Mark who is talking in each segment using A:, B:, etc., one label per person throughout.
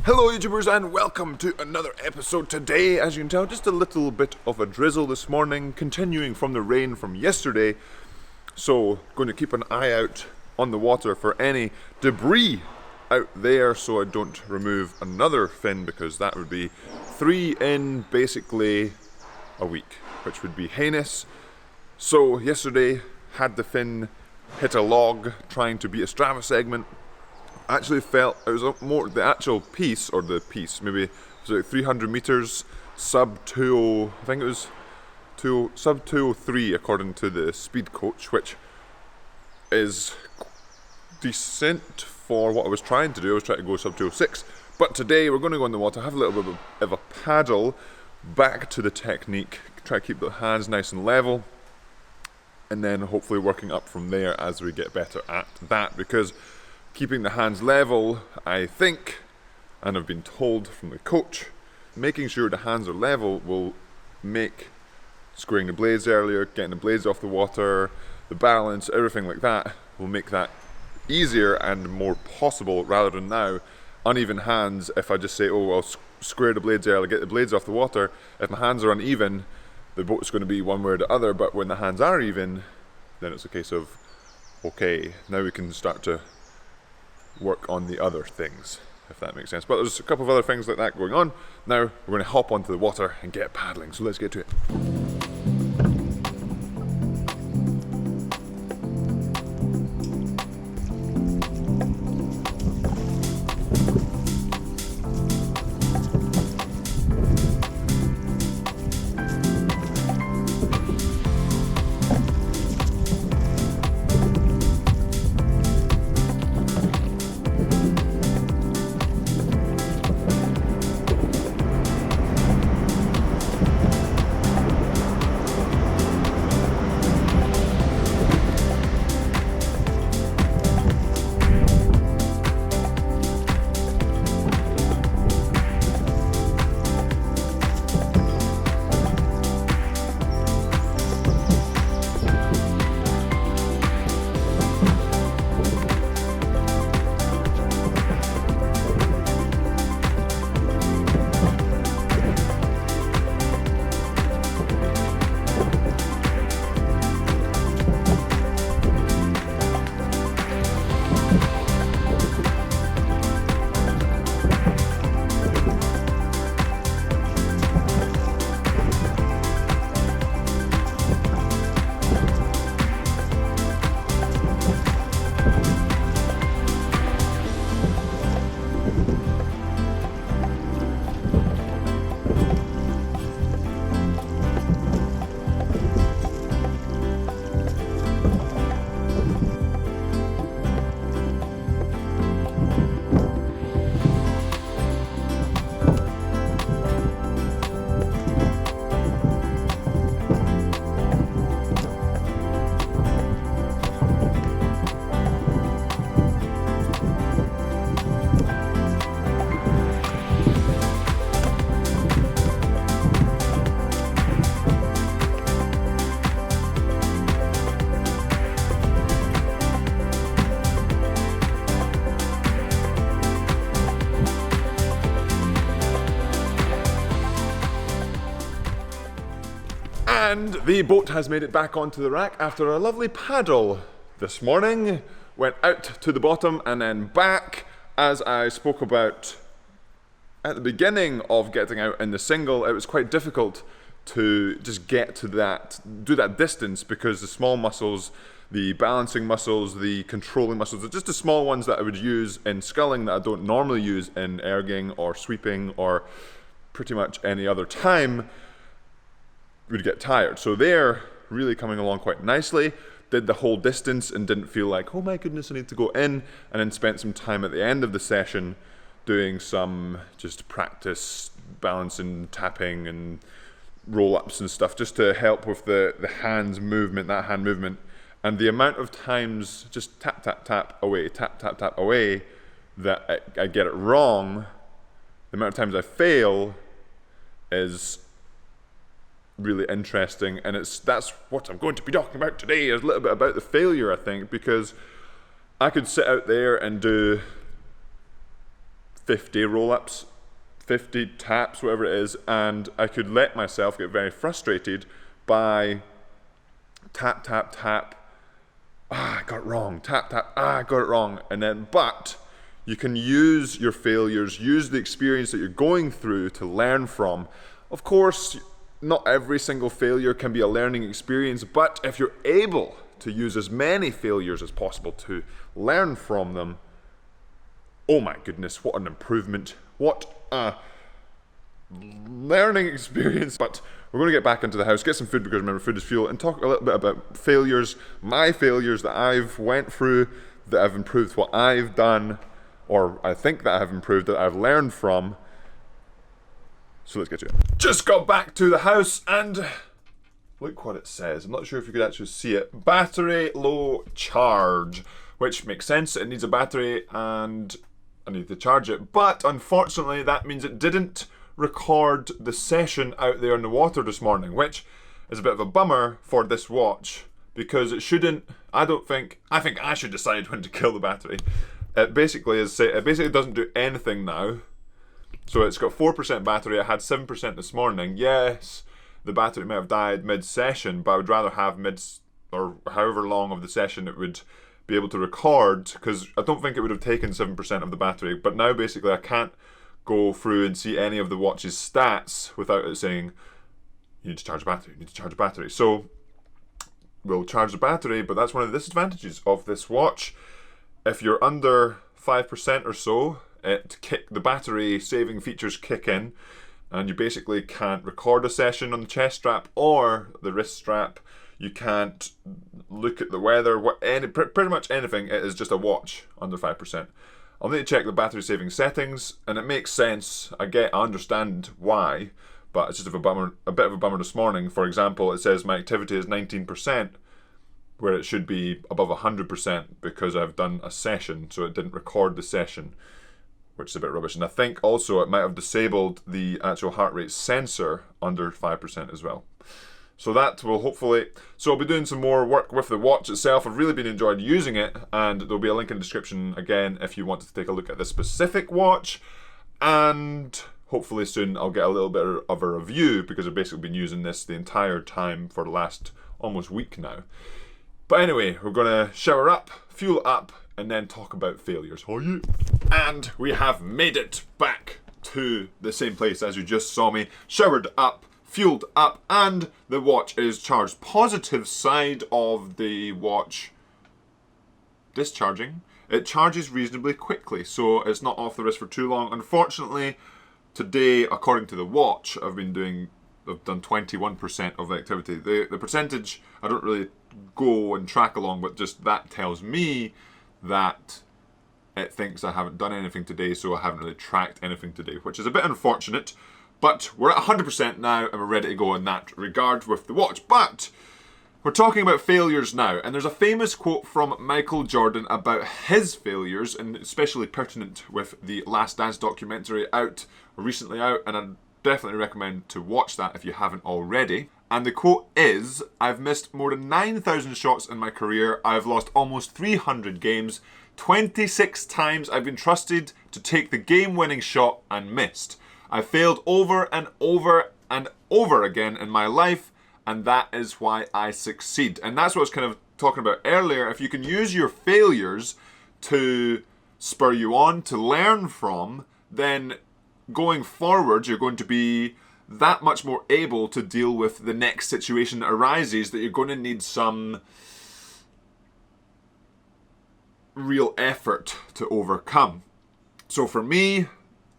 A: Hello YouTubers and welcome to another episode. Today, as you can tell, just a little bit of a drizzle this morning, continuing from the rain from yesterday. So, going to keep an eye out on the water for any debris out there so I don't remove another fin, because that would be 3 in basically a week, which would be heinous. So yesterday, had the fin hit a log trying to beat a Strava segment. Actually felt it was more the actual piece, or the piece maybe it was like 300 meters sub 20, I think it was sub 203 according to the speed coach, which is decent for what I was trying to do. I was trying to go sub 206, but today we're going to go in the water, have a little bit of a paddle, back to the technique, try to keep the hands nice and level, and then hopefully working up from there as we get better at that, because keeping the hands level, I think, and I've been told from the coach, making sure the hands are level will make squaring the blades earlier, getting the blades off the water, the balance, everything like that will make that easier and more possible, rather than now, uneven hands. If I just say, oh, I'll square the blades early, get the blades off the water, if my hands are uneven, the boat's going to be one way or the other. But when the hands are even, then it's a case of, okay, now we can start to work on the other things, if that makes sense. But there's a couple of other things like that going on. Now we're going to hop onto the water and get paddling, so let's get to it. And the boat has made it back onto the rack after a lovely paddle this morning. Went out to the bottom and then back. As I spoke about at the beginning of getting out in the single, it was quite difficult to just get to that, do that distance, because the small muscles, the balancing muscles, the controlling muscles, just the small ones that I would use in sculling that I don't normally use in erging or sweeping or pretty much any other time, would get tired. So they're really coming along quite nicely. Did the whole distance and didn't feel like, oh my goodness, I need to go in, and then spent some time at the end of the session doing some just practice balancing, tapping and roll-ups and stuff, just to help with the hands movement, that hand movement. And the amount of times just tap, tap, tap away, tap, tap, tap away, that I get it wrong, the amount of times I fail is really interesting, and that's what I'm going to be talking about today, is a little bit about the failure, I think, because I could sit out there and do 50 roll-ups, 50 taps, whatever it is, and I could let myself get very frustrated by tap, tap, tap, I got it wrong, tap, tap, I got it wrong, and then, but you can use your failures, use the experience that you're going through to learn from. Of course, not every single failure can be a learning experience, but if you're able to use as many failures as possible to learn from them, oh my goodness, what an improvement. What a learning experience. But we're going to get back into the house, get some food because remember, food is fuel, and talk a little bit about failures, my failures that I've went through, that have improved what I've done, or I think that I've improved, that I've learned from. So let's get to it. Just got back to the house and look what it says. I'm not sure if you could actually see it. Battery low charge, which makes sense. It needs a battery and I need to charge it. But unfortunately, that means it didn't record the session out there in the water this morning, which is a bit of a bummer for this watch because it shouldn't, I think I should decide when to kill the battery. It basically doesn't do anything now. So it's got 4% battery. I had 7% this morning. Yes, the battery may have died mid-session, but I would rather have or however long of the session it would be able to record, because I don't think it would have taken 7% of the battery. But now basically I can't go through and see any of the watch's stats without it saying, you need to charge a battery, you need to charge a battery. So we'll charge the battery, but that's one of the disadvantages of this watch. If you're under 5% or so, the battery saving features kick in and you basically can't record a session on the chest strap or the wrist strap. You can't look at the weather, pretty much anything. It is just a watch under 5%. I'll need to check the battery saving settings, and it makes sense. I understand why, but it's just a bit of a bummer this morning. For example, it says my activity is 19%, where it should be above 100% because I've done a session, so it didn't record the session, which is a bit rubbish. And I think also it might have disabled the actual heart rate sensor under 5% as well. So that will hopefully, I'll be doing some more work with the watch itself. I've really been enjoying using it, and there'll be a link in the description again if you wanted to take a look at this specific watch. And hopefully soon I'll get a little bit of a review because I've basically been using this the entire time for the last almost week now. But anyway, we're gonna shower up, fuel up, and then talk about failures. Oh yeah. And we have made it back to the same place as you just saw me. Showered up, fueled up, and the watch is charged. Positive side of the watch discharging, it charges reasonably quickly, so it's not off the wrist for too long. Unfortunately, today, according to the watch, I've done 21% of the activity. The percentage, I don't really go and track along, but just that tells me that it thinks I haven't done anything today, so I haven't really tracked anything today, which is a bit unfortunate. But we're at 100% now, and we're ready to go in that regard with the watch. But we're talking about failures now, and there's a famous quote from Michael Jordan about his failures, and especially pertinent with the Last Dance documentary recently out, and I definitely recommend to watch that if you haven't already. And the quote is, "I've missed more than 9,000 shots in my career. I've lost almost 300 games. 26 times I've been trusted to take the game-winning shot and missed. I failed over and over and over again in my life, and that is why I succeed." And that's what I was kind of talking about earlier. If you can use your failures to spur you on, to learn from, then going forward, you're going to be that much more able to deal with the next situation that arises that you're going to need some real effort to overcome. So for me,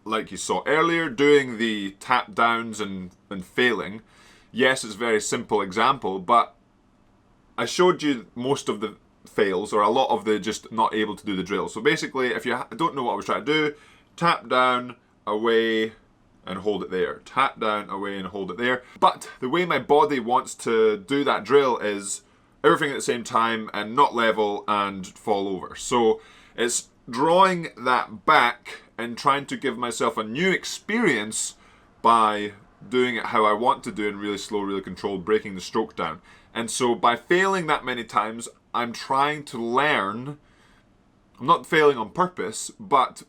A: like you saw earlier, doing the tap downs and failing, yes, it's a very simple example, but I showed you most of the fails, or a lot of the just not able to do the drill. So basically, if you don't know what I was trying to do, tap down, away, and hold it there. Tap down, away, and hold it there. But the way my body wants to do that drill is everything at the same time and not level and fall over. So it's drawing that back and trying to give myself a new experience by doing it how I want to do, and really slow, really controlled, breaking the stroke down. And so by failing that many times, I'm trying to learn. I'm not failing on purpose, but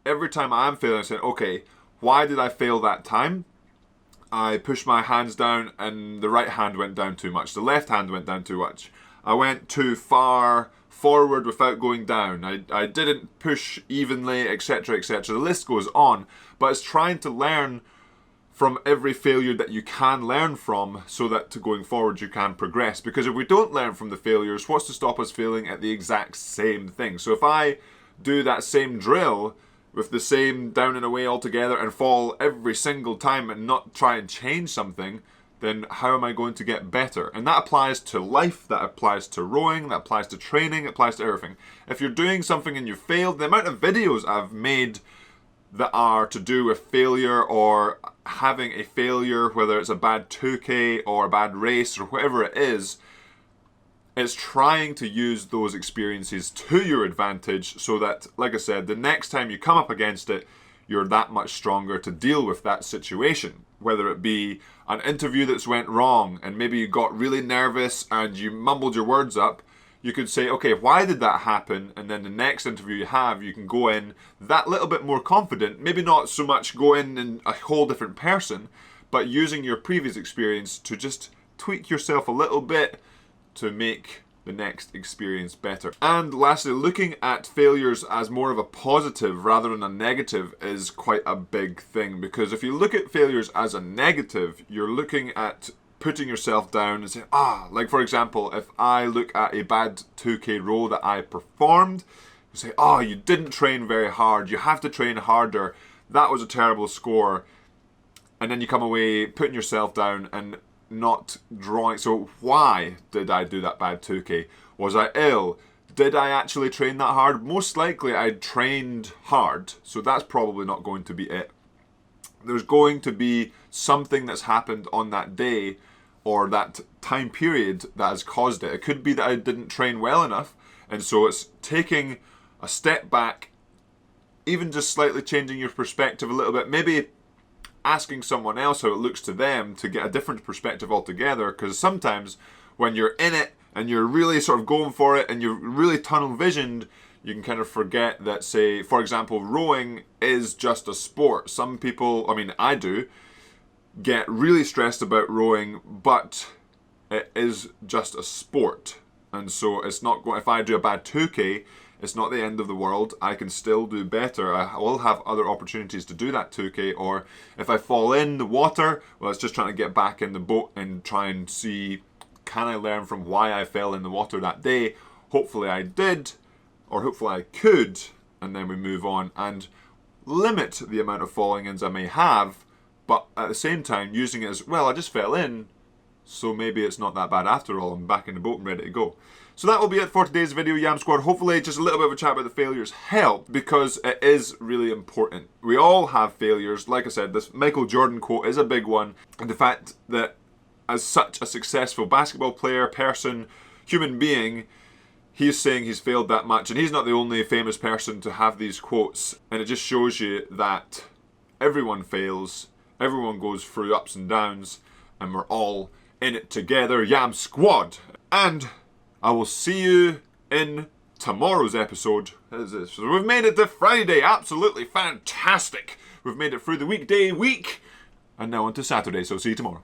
A: every time I'm failing, I say, okay, why did I fail that time? I pushed my hands down and the right hand went down too much. The left hand went down too much. I went too far forward without going down. I didn't push evenly, etc., etc. The list goes on, but it's trying to learn from every failure that you can learn from so that going forward you can progress. Because if we don't learn from the failures, what's to stop us failing at the exact same thing? So if I do that same drill with the same down and away altogether and fall every single time and not try and change something, then how am I going to get better? And that applies to life, that applies to rowing, that applies to training, it applies to everything. If you're doing something and you failed, the amount of videos I've made that are to do with failure or having a failure, whether it's a bad 2K or a bad race or whatever it is, it's trying to use those experiences to your advantage so that, like I said, the next time you come up against it, you're that much stronger to deal with that situation. Whether it be an interview that's went wrong and maybe you got really nervous and you mumbled your words up, you could say, okay, why did that happen? And then the next interview you have, you can go in that little bit more confident, maybe not so much go in a whole different person, but using your previous experience to just tweak yourself a little bit to make the next experience better. And lastly, looking at failures as more of a positive rather than a negative is quite a big thing, because if you look at failures as a negative, you're looking at putting yourself down and saying, like for example, if I look at a bad 2K row that I performed, you say, you didn't train very hard, you have to train harder, that was a terrible score. And then you come away putting yourself down and not drawing. So why did I do that bad 2K? Was I ill? Did I actually train that hard? Most likely I trained hard, so that's probably not going to be it. There's going to be something that's happened on that day or that time period that has caused it. It could be that I didn't train well enough, and so it's taking a step back, even just slightly changing your perspective a little bit, maybe asking someone else how it looks to them to get a different perspective altogether, because sometimes when you're in it and you're really sort of going for it and you're really tunnel visioned, you can kind of forget that, say, for example, rowing is just a sport. Some people, I do, get really stressed about rowing, but it is just a sport. And so it's not going, if I do a bad 2K, it's not the end of the world. I can still do better. I will have other opportunities to do that 2K, or if I fall in the water, well, it's just trying to get back in the boat and try and see, can I learn from why I fell in the water that day? Hopefully I did, or hopefully I could, and then we move on and limit the amount of falling ins I may have, but at the same time using it as, well, I just fell in, so maybe it's not that bad after all. I'm back in the boat and ready to go. So that will be it for today's video, Yam Squad. Hopefully just a little bit of a chat about the failures helped, because it is really important. We all have failures. Like I said, this Michael Jordan quote is a big one. And the fact that as such a successful basketball player, person, human being, he's saying he's failed that much. And he's not the only famous person to have these quotes. And it just shows you that everyone fails, everyone goes through ups and downs, and we're all in it together, Yam Squad. And I will see you in tomorrow's episode. So we've made it to Friday. Absolutely fantastic. We've made it through the weekday week. And now on to Saturday, so see you tomorrow.